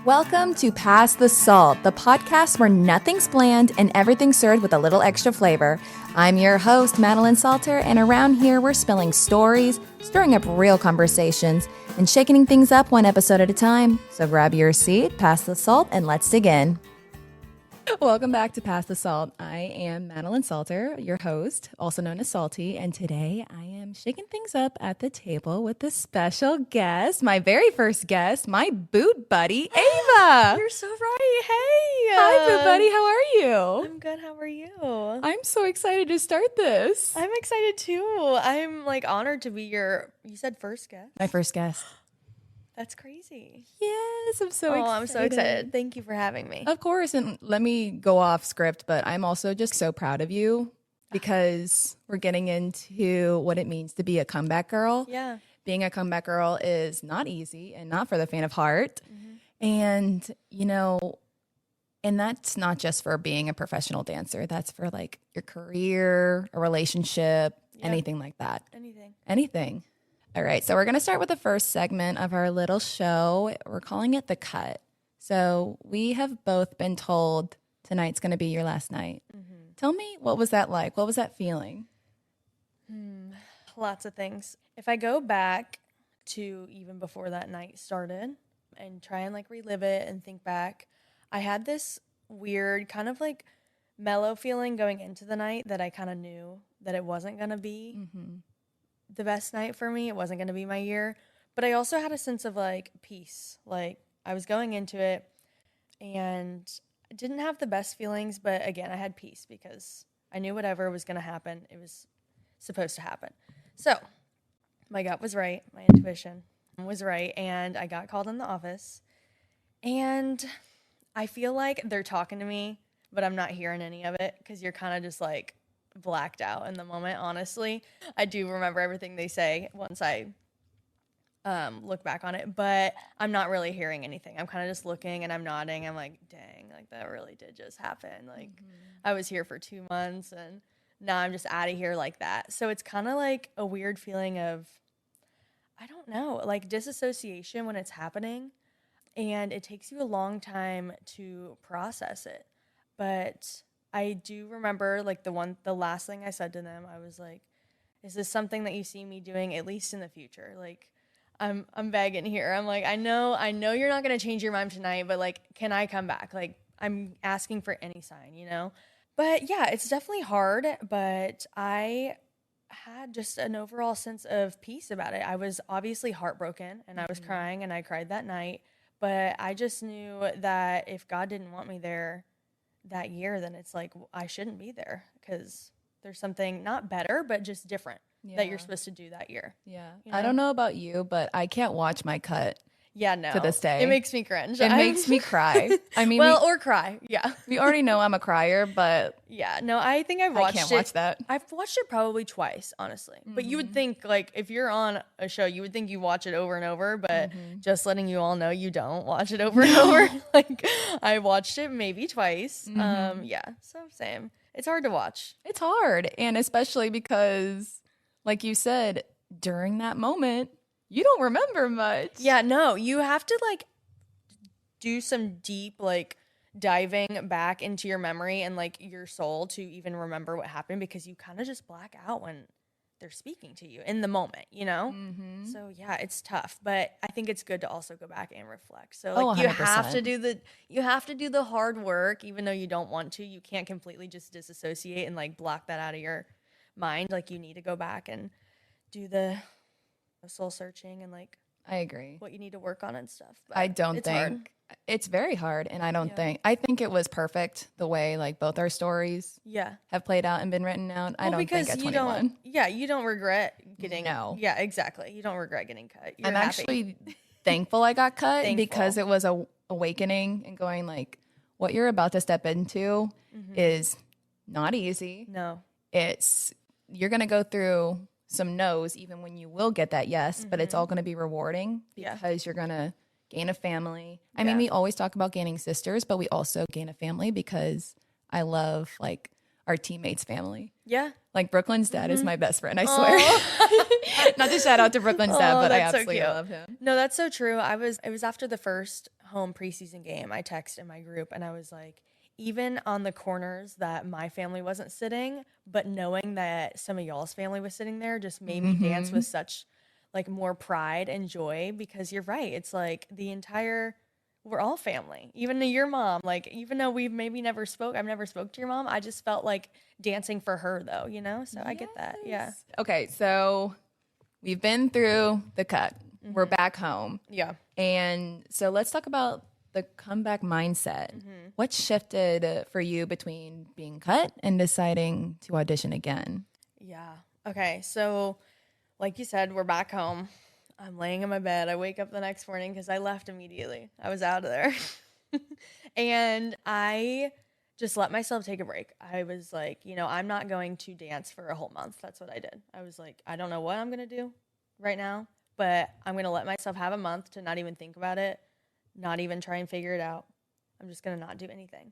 Welcome to Pass the Salt, the podcast where nothing's bland and everything's served with a little extra flavor. I'm your host, Madeline Salter, and around here we're spilling stories, stirring up real conversations, and shaking things up one episode at a time. So grab your seat, pass the salt, and let's dig in. Welcome back to Pass the Salt. I am Madeline Salter, your host, also known as Salty, and today I am shaking things up at the table with a special guest, my very first guest, my boot buddy, Ava. You're so right. Hey. Hi, boot buddy. How are you? I'm good. How are you? I'm so excited to start this. I'm excited too. I'm honored to be you said first guest? My first guest. That's crazy. Yes, I'm so excited. I'm so excited. Thank you for having me. Of course, and let me go off script, but I'm also just so proud of you because we're getting into what it means to be a comeback girl. Yeah. Being a comeback girl is not easy and not for the faint of heart. Mm-hmm. And that's not just for being a professional dancer. That's for like your career, a relationship, anything like that. Anything. All right, so we're going to start with the first segment of our little show. We're calling it The Cut. So we have both been told tonight's going to be your last night. Mm-hmm. Tell me, what was that like? What was that feeling? Lots of things. If I go back to even before that night started and try and relive it and think back, I had this weird kind of mellow feeling going into the night that I kind of knew that it wasn't going to be the best night for me. It wasn't going to be my year. But I also had a sense of peace. I was going into it and I didn't have the best feelings, but again, I had peace because I knew whatever was going to happen, it was supposed to happen. So my gut was right. My intuition was right. And I got called in the office and I feel like they're talking to me, but I'm not hearing any of it because you're kind of just blacked out in the moment. Honestly, I do remember everything they say once I look back on it, but I'm not really hearing anything. I'm kind of just looking and I'm nodding. I'm like, dang, that really did just happen. I was here for 2 months and now I'm just out of here like that. So it's kind of a weird feeling of, I don't know, disassociation when it's happening, and it takes you a long time to process it. But I do remember the last thing I said to them, I was like, is this something that you see me doing at least in the future? I'm begging here. I'm I know you're not going to change your mind tonight, but can I come back? I'm asking for any sign, But yeah, it's definitely hard, but I had just an overall sense of peace about it. I was obviously heartbroken and I was crying and I cried that night, but I just knew that if God didn't want me there that year, then it's I shouldn't be there because there's something not better, but just different that you're supposed to do that year. Yeah. I don't know about you, but I can't watch my cut. Yeah, no. To this day. It makes me cringe. It makes me cry. I mean, or cry. Yeah. We already know I'm a crier, but yeah, no, I think I can't watch that. I've watched it probably twice, honestly. Mm-hmm. But you would think if you're on a show, you would think you watch it over and over, but just letting you all know you don't watch it over and over. I watched it maybe twice. Yeah, so same. It's hard to watch. It's hard, and especially because like you said, during that moment, you don't remember much. Yeah, no, you have to do some deep diving back into your memory and your soul to even remember what happened, because you kind of just black out when they're speaking to you in the moment, Mm-hmm. So yeah, it's tough, but I think it's good to also go back and reflect. So you have to do the hard work, even though you don't want to. You can't completely just disassociate and block that out of your mind. You need to go back and do the soul searching and I agree what you need to work on and stuff. But I don't think hard. It's very hard, and I think it was perfect the way both our stories have played out and been written out. I don't think at 21. You don't regret getting exactly. You don't regret getting cut. I'm happy. Actually thankful I got cut because it was a awakening and going what you're about to step into is not easy. No, you're gonna go through some no's even when you will get that yes, but it's all going to be rewarding because you're going to gain a family. I mean, we always talk about gaining sisters, but we also gain a family because I love our teammates' family. Yeah. Brooklyn's dad is my best friend, I swear. Not to shout out to Brooklyn's dad, but I absolutely love him. No, that's so true. It was after the first home preseason game, I texted my group and I was like, even on the corners that my family wasn't sitting, but knowing that some of y'all's family was sitting there just made me dance with such like more pride and joy, because you're right. It's like we're all family. Even to your mom, like, even though I've never spoke to your mom, I just felt like dancing for her though, you know? So I get that. Yeah. Okay, so we've been through the cut. We're back home. Yeah. And so let's talk about the comeback mindset. What shifted for you between being cut and deciding to audition again? Yeah. Okay. So, like you said, we're back home. I'm laying in my bed. I wake up the next morning because I left immediately. I was out of there. And I just let myself take a break. I was like, I'm not going to dance for a whole month. That's what I did. I was like, I don't know what I'm going to do right now, but I'm going to let myself have a month to not even think about it, not even try and figure it out. I'm just going to not do anything.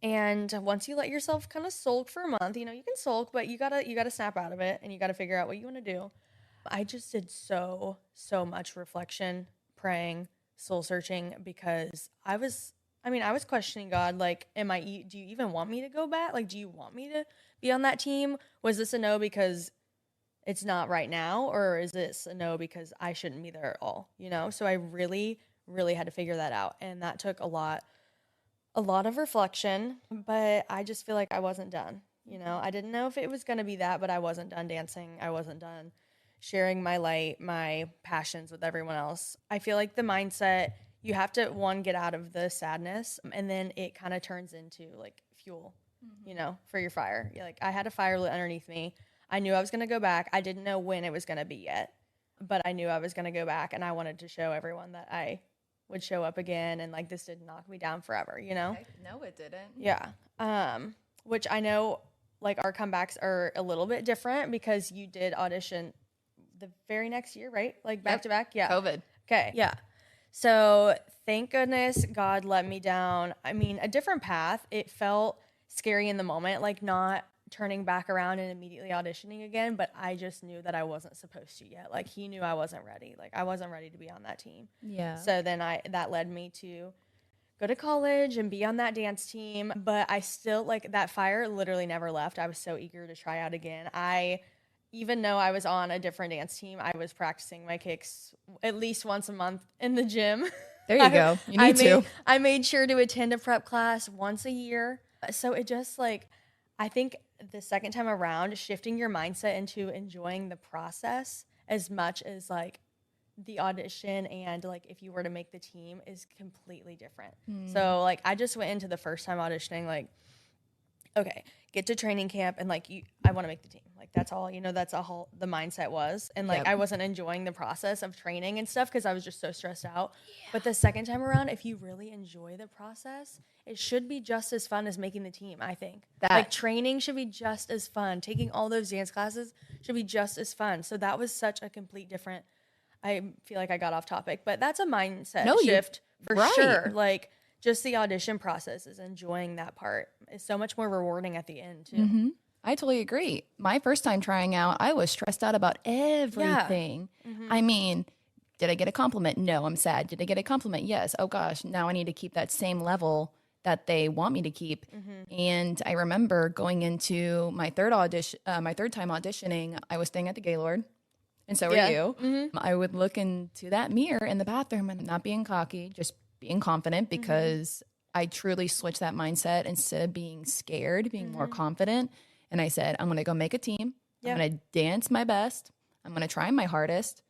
And once you let yourself kind of sulk for a month, you can sulk, but you gotta snap out of it and you gotta figure out what you want to do. I just did so much reflection, praying, soul searching, because I was questioning God, like, do you even want me to go back? Like, do you want me to be on that team? Was this a no because it's not right now, or is this a no because I shouldn't be there at all? So I really, really had to figure that out, and that took a lot of reflection, but I just feel like I wasn't done. I didn't know if it was going to be that, but I wasn't done dancing. I wasn't done sharing my light, my passions with everyone else. I feel like the mindset, you have to, one, get out of the sadness, and then it kind of turns into like fuel, for your fire. Like, I had a fire lit underneath me. I knew I was going to go back. I didn't know when it was going to be yet, but I knew I was going to go back, and I wanted to show everyone that I would show up again, and like, this didn't knock me down forever, No, it didn't. Yeah. Which I know, like, our comebacks are a little bit different because you did audition the very next year, right? Like, back to back? Yeah. COVID. Okay. Yeah. So thank goodness God led me down, a different path. It felt scary in the moment, like not turning back around and immediately auditioning again, but I just knew that I wasn't supposed to yet. Like, he knew I wasn't ready. Like, I wasn't ready to be on that team. Yeah. So then that led me to go to college and be on that dance team, but I still, like, that fire literally never left. I was so eager to try out again. Even though I was on a different dance team, I was practicing my kicks at least once a month in the gym. There you go. You need to. I made sure to attend a prep class once a year. So it just, like, I think the second time around, shifting your mindset into enjoying the process as much as, like, the audition and, like, if you were to make the team is completely different. So, like, I just went into the first time auditioning, like, okay, get to training camp and, like, I want to make the team. Like, that's all, that's all the mindset was. And, like, I wasn't enjoying the process of training and stuff because I was just so stressed out. Yeah. But the second time around, if you really enjoy the process, it should be just as fun as making the team, I think. Like, training should be just as fun. Taking all those dance classes should be just as fun. So that was such a complete different, I feel like I got off topic, but that's a mindset shift for sure. Like, just the audition process is enjoying that part. It's so much more rewarding at the end, too. Mm-hmm. I totally agree. My first time trying out, I was stressed out about everything. Yeah. Mm-hmm. Did I get a compliment? No, I'm sad. Did I get a compliment? Yes. Oh, gosh, now I need to keep that same level that they want me to keep. Mm-hmm. And I remember going into my third time auditioning, I was staying at the Gaylord. And so were you. Mm-hmm. I would look into that mirror in the bathroom and not being cocky, just being confident, because I truly switched that mindset. Instead of being scared, being more confident. And I said, I'm going to go make a team. Yeah. I'm going to dance my best. I'm going to try my hardest.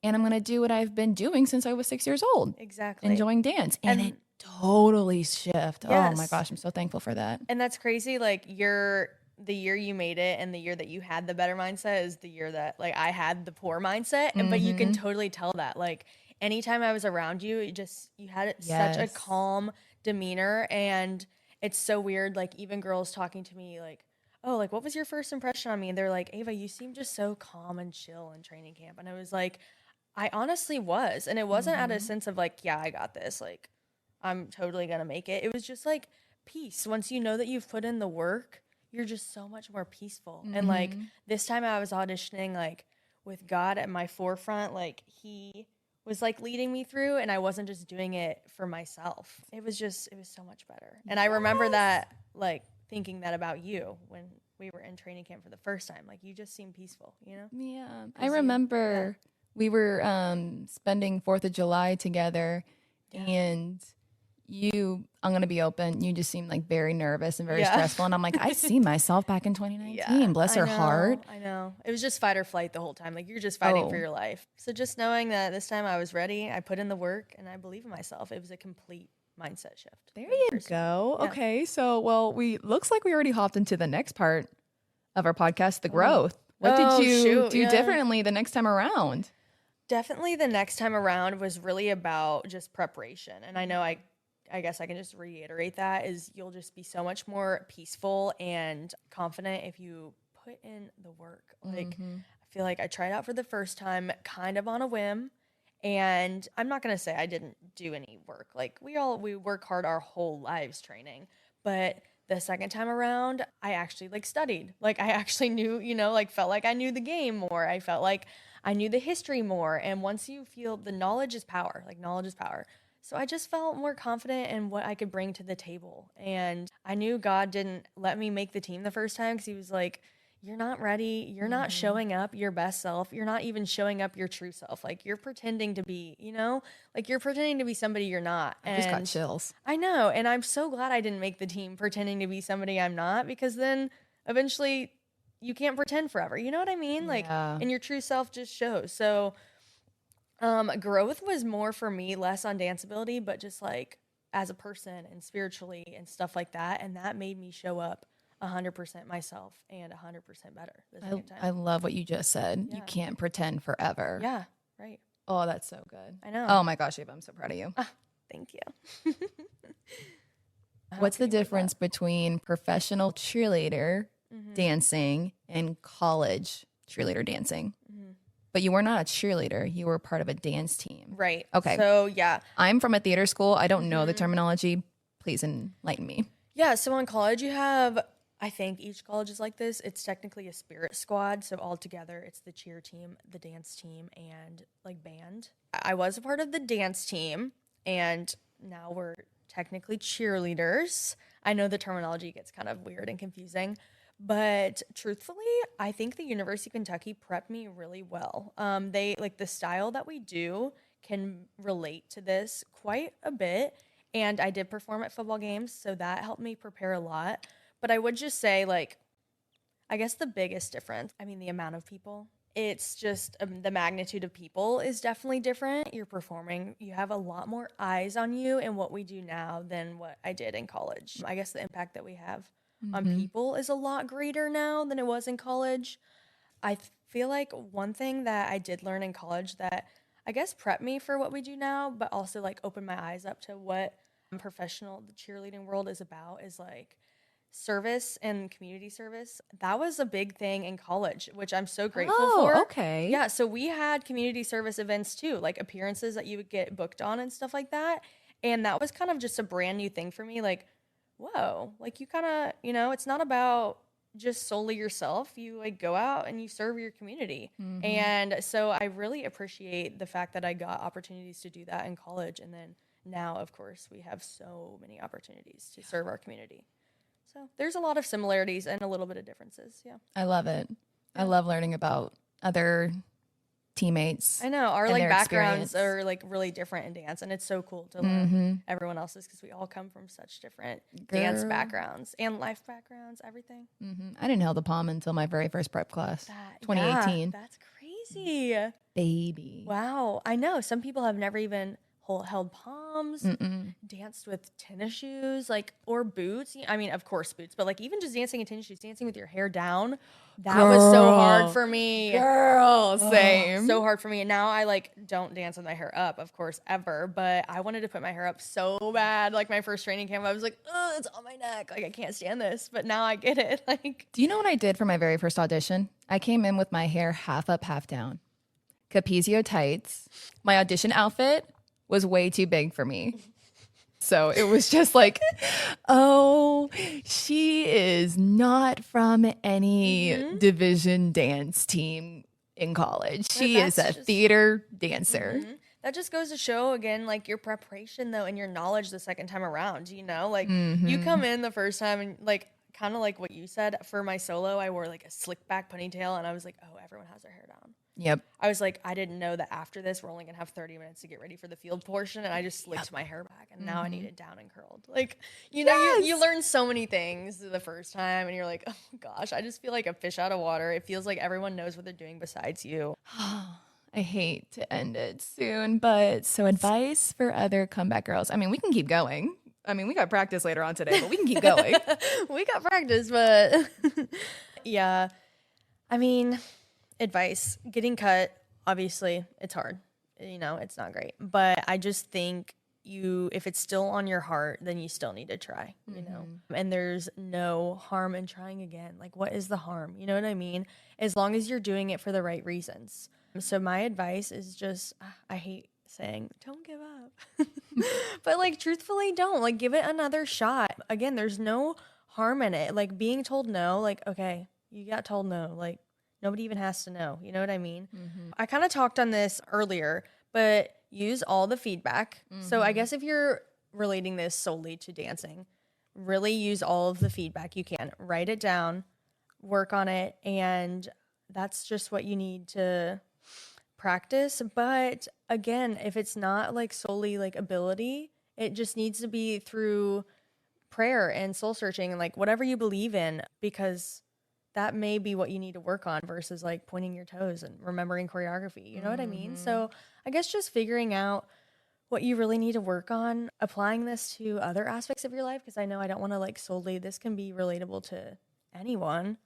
And I'm going to do what I've been doing since I was 6 years old. Exactly. Enjoying dance. And it totally shifted. Yes. Oh my gosh, I'm so thankful for that. And that's crazy. Like, the year you made it and the year that you had the better mindset is the year that, like, I had the poor mindset. And but you can totally tell that, like, anytime I was around you, you had such a calm demeanor. And it's so weird. Like, even girls talking to me, like, oh, like, what was your first impression on me? And they're like, Ava, you seem just so calm and chill in training camp. And I was like, I honestly was. And it wasn't out of a sense of, like, yeah, I got this. Like, I'm totally going to make it. It was just, like, peace. Once you know that you've put in the work, you're just so much more peaceful. And, like, this time I was auditioning, like, with God at my forefront. Like, he was like leading me through, and I wasn't just doing it for myself. It was so much better. And I remember that, like, thinking that about you when we were in training camp for the first time. Like, you just seemed peaceful, you know? Yeah. I remember we were spending 4th of July together, and I'm going to be open, you just seemed like very nervous and very stressful. And I'm like, I see myself back in 2019. Bless her heart. I know. It was just fight or flight the whole time. Like, you're just fighting for your life. So just knowing that this time I was ready, I put in the work, and I believe in myself. It was a complete mindset shift. There you go. Yeah. Okay. So, well, looks like we already hopped into the next part of our podcast, the growth. What did you do differently the next time around? Definitely the next time around was really about just preparation. And I know I guess I can just reiterate that is you'll just be so much more peaceful and confident if you put in the work. Like, I feel like I tried out for the first time kind of on a whim, and I'm not going to say I didn't do any work. Like, we work hard our whole lives training, but the second time around, I actually like studied. Like, I actually knew, like felt like I knew the game more. I felt like I knew the history more. And once you feel the knowledge is power, like knowledge is power. So I just felt more confident in what I could bring to the table. And I knew God didn't let me make the team the first time because he was like, you're not ready. You're not showing up your best self. You're not even showing up your true self. Like, you're pretending to be, like you're pretending to be somebody you're not. I just got chills. I know. And I'm so glad I didn't make the team pretending to be somebody I'm not, because then eventually you can't pretend forever. You know what I mean? Like, and your true self just shows. So growth was more for me, less on dance ability, but just like as a person and spiritually and stuff like that. And that made me show up 100% myself and 100% better the second time. I love what you just said. You can't pretend forever. Yeah, right. Oh, that's so good. I know. Oh my gosh, Eva, I'm so proud of you. Thank you. What's the difference between professional cheerleader dancing and college cheerleader dancing? But you were not a cheerleader. You were part of a dance team. Right. Okay. So, yeah. I'm from a theater school. I don't know the terminology. Please enlighten me. Yeah. So, in college, you have, I think each college is like this. It's technically a spirit squad. So, all together, it's the cheer team, the dance team, and like band. I was a part of the dance team, and now we're technically cheerleaders. I know the terminology gets kind of weird and confusing. But truthfully, I think the University of Kentucky prepped me really well. They like the style that we do can relate to this quite a bit. And I did perform at football games, so that helped me prepare a lot. But I would just say, like, I guess the biggest difference, I mean, the amount of people. It's just the magnitude of people is definitely different. You're performing. You have a lot more eyes on you in what we do now than what I did in college. I guess the impact that we have on people is a lot greater now than it was in college. I feel like one thing that I did learn in college that I guess prepped me for what we do now, but also like opened my eyes up to what the cheerleading world is about, is like service and community service. That was a big thing in college, which I'm so grateful for. Oh, okay. Yeah, so we had community service events too, like appearances that you would get booked on and stuff like that. And that was kind of just a brand new thing for me. Like, whoa, like you kind of, it's not about just solely yourself. You like go out and you serve your community. And so I really appreciate the fact that I got opportunities to do that in college. And then now, of course, we have so many opportunities to serve our community. So there's a lot of similarities and a little bit of differences. Yeah. I love it. I love learning about other teammates. I know our like backgrounds are like really different in dance, and it's so cool to learn everyone else's because we all come from such different dance backgrounds and life backgrounds, everything. I didn't hold the palm until my very first prep class, 2018. That's crazy, baby. Wow, I know some people have never even held palms, danced with tennis shoes, like, or boots. I mean, of course boots, but like even just dancing in tennis shoes, dancing with your hair down, that was so hard for me. Girl, same. So hard for me. And now I like don't dance with my hair up, of course, ever. But I wanted to put my hair up so bad. Like my first training camp, I was like, oh, it's on my neck. Like I can't stand this. But now I get it. Like, do you know what I did for my very first audition? I came in with my hair half up, half down, Capezio tights. My audition outfit was way too big for me. So it was just like, oh, she is not from any division dance team in college. She is a theater dancer. that just goes to show, again, like your preparation, though, and your knowledge the second time around, you know? Like, you come in the first time and, like, kind of like what you said, for my solo, I wore, like, a slick back ponytail, and I was like, oh, everyone has their hair down. Yep. I was like, I didn't know that after this, we're only going to have 30 minutes to get ready for the field portion, and I just slicked my hair back, and now I need it down and curled. Like, you know, you learn so many things the first time, and you're like, oh, gosh, I just feel like a fish out of water. It feels like everyone knows what they're doing besides you. I hate to end it soon, but so advice for other comeback girls. I mean, we can keep going. I mean, we got practice later on today, but we can keep going. We got practice, but yeah. I mean, advice, getting cut, obviously it's hard. You know, it's not great. But I just think if it's still on your heart, then you still need to try, you know? And there's no harm in trying again. Like, what is the harm? You know what I mean? As long as you're doing it for the right reasons. So my advice is just, I hate saying, don't give up. But, like, truthfully, don't. Like, give it another shot. Again, there's no harm in it. Like, being told no, like, okay, you got told no. Like, nobody even has to know. You know what I mean? I kind of talked on this earlier, but use all the feedback. So I guess if you're relating this solely to dancing, really use all of the feedback you can. Write it down, work on it, and that's just what you need to practice. But again, if it's not like solely like ability, it just needs to be through prayer and soul searching and like whatever you believe in, because that may be what you need to work on versus like pointing your toes and remembering choreography. You know what I mean? So I guess just figuring out what you really need to work on, applying this to other aspects of your life, because I know I don't want to like solely, this can be relatable to anyone.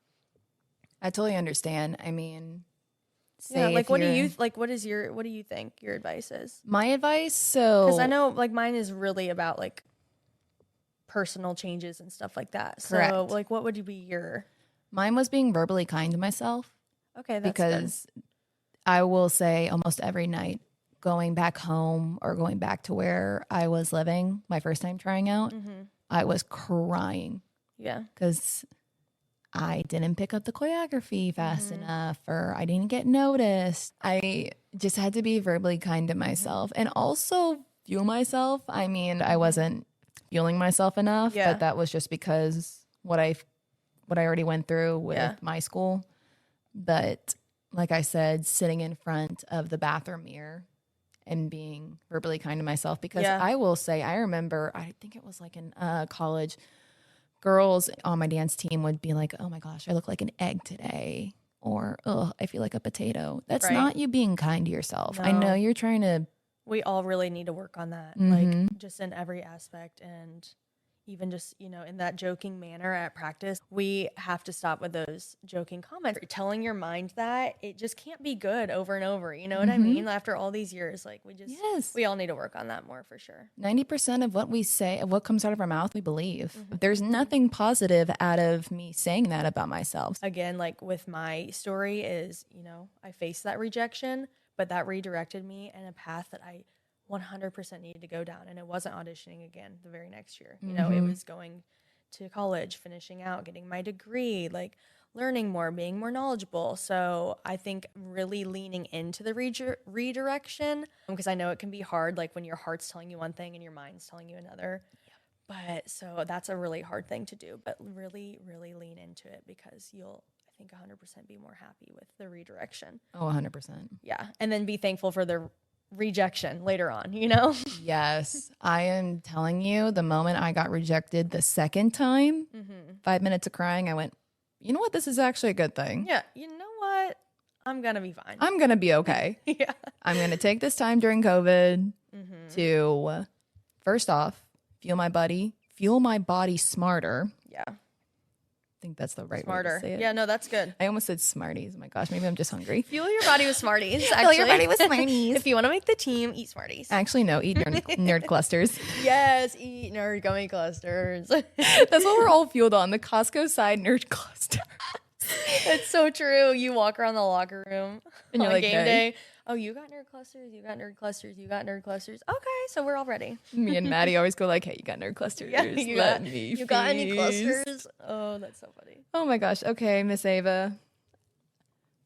I totally understand. I mean, yeah, like what do you what do you think your advice is? My advice, so because I know like mine is really about like personal changes and stuff like that. Correct. So like what would be your? Mine was being verbally kind to myself. Okay, that's because good. I will say almost every night, going back home or going back to where I was living my first time trying out, I was crying. Yeah, because I didn't pick up the choreography fast enough, or I didn't get noticed. I just had to be verbally kind to myself and also fuel myself. I mean, I wasn't fueling myself enough, but that was just because what I already went through with my school. But like I said, sitting in front of the bathroom mirror and being verbally kind to myself, because I will say, I remember, I think it was like in college, girls on my dance team would be like, oh my gosh, I look like an egg today. Or, oh, I feel like a potato. That's not you being kind to yourself. No. I know you're trying to. We all really need to work on that, like just in every aspect. And even just, you know, in that joking manner at practice, we have to stop with those joking comments. Telling your mind that it just can't be good over and over. You know what I mean? After all these years, like we all need to work on that more for sure. 90% of what we say, of what comes out of our mouth, we believe. There's nothing positive out of me saying that about myself. Again, like with my story is, you know, I faced that rejection, but that redirected me in a path that I 100% needed to go down. And it wasn't auditioning again the very next year. You know, it was going to college, finishing out, getting my degree, like learning more, being more knowledgeable. So I think really leaning into the redirection, because I know it can be hard, like when your heart's telling you one thing and your mind's telling you another. But so that's a really hard thing to do, but really, really lean into it, because you'll, I think 100% be more happy with the redirection. Oh, 100%. Yeah. And then be thankful for the rejection later on, you know? Yes. I am telling you, the moment I got rejected the second time, 5 minutes of crying, I went, you know what? This is actually a good thing. Yeah. You know what? I'm going to be fine. I'm going to be okay. Yeah. I'm going to take this time during COVID to, first off, fuel my body smarter. Yeah. I think that's the right Smarter. way to say it. Yeah, no, that's good. I almost said Smarties. Oh my gosh, maybe I'm just hungry. Fuel your body with Smarties. Actually. Fuel your body with Smarties. If you want to make the team, eat Smarties. Actually, no, eat nerd clusters. Yes, eat nerd gummy clusters. That's what we're all fueled on, the Costco side nerd cluster. It's so true. You walk around the locker room and you're on like, game hey. day. Oh, you got nerd clusters, you got nerd clusters, you got nerd clusters. Okay, so we're all ready. Me and Maddie always go like, hey, you got nerd clusters. Yeah, you got any feast. clusters? Oh, that's so funny. Oh my gosh. Okay, Miss Ava.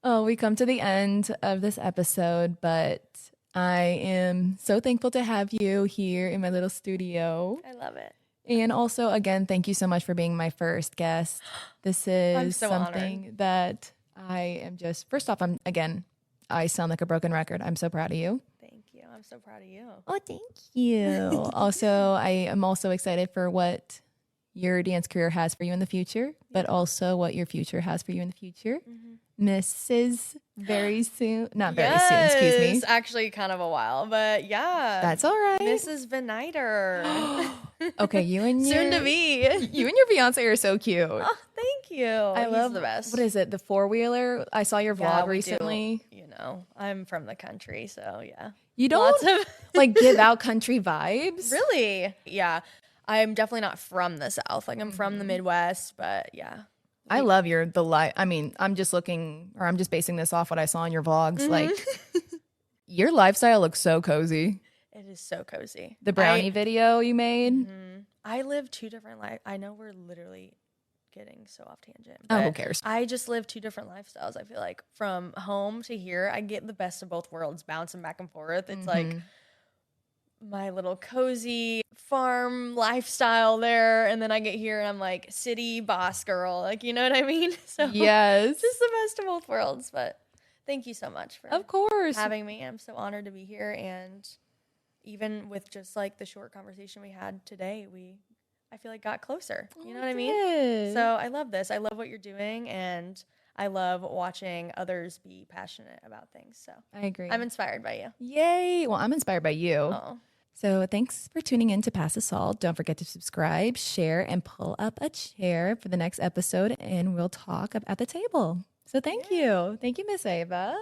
Oh, we come to the end of this episode, but I am so thankful to have you here in my little studio. I love it. And also, again, thank you so much for being my first guest. This is so something honored. that I am just, first off, I sound like a broken record. I'm so proud of you. Thank you. I'm so proud of you. Oh, thank you. Also, I am also excited for what your dance career has for you in the future, but also what your future has for you in the future. Mrs. Very soon, not very soon, excuse me. Actually kind of a while, but yeah. That's all right. Mrs. Veniter. Okay, Soon to be. You and your fiance are so cute. Oh, thank you. I love the best. What is it? The four-wheeler? I saw your vlog we recently. do. I'm from the country, so yeah. You don't like give out country vibes? Really? Yeah. I'm definitely not from the South. Like I'm from the Midwest, but yeah. I love I'm just basing this off what I saw in your vlogs. Like your lifestyle looks so cozy. It is so cozy. The brownie video you made. I live two different lives. I know we're literally getting so off tangent. Oh, who cares? I just live two different lifestyles. I feel like from home to here, I get the best of both worlds bouncing back and forth. It's like my little cozy farm lifestyle there, and then I get here and I'm like city boss girl, like, you know what I mean? So yes, just the best of both worlds. But thank you so much for of course having me. I'm so honored to be here, and even with just like the short conversation we had today, I feel like got closer. You know what I mean? So I love this. I love what you're doing, and I love watching others be passionate about things. So I agree. I'm inspired by you. Yay! Well, I'm inspired by you. Oh. So thanks for tuning in to Pass the Salt. Don't forget to subscribe, share, and pull up a chair for the next episode, and we'll talk at the table. So thank you. Thank you, Miss Ava.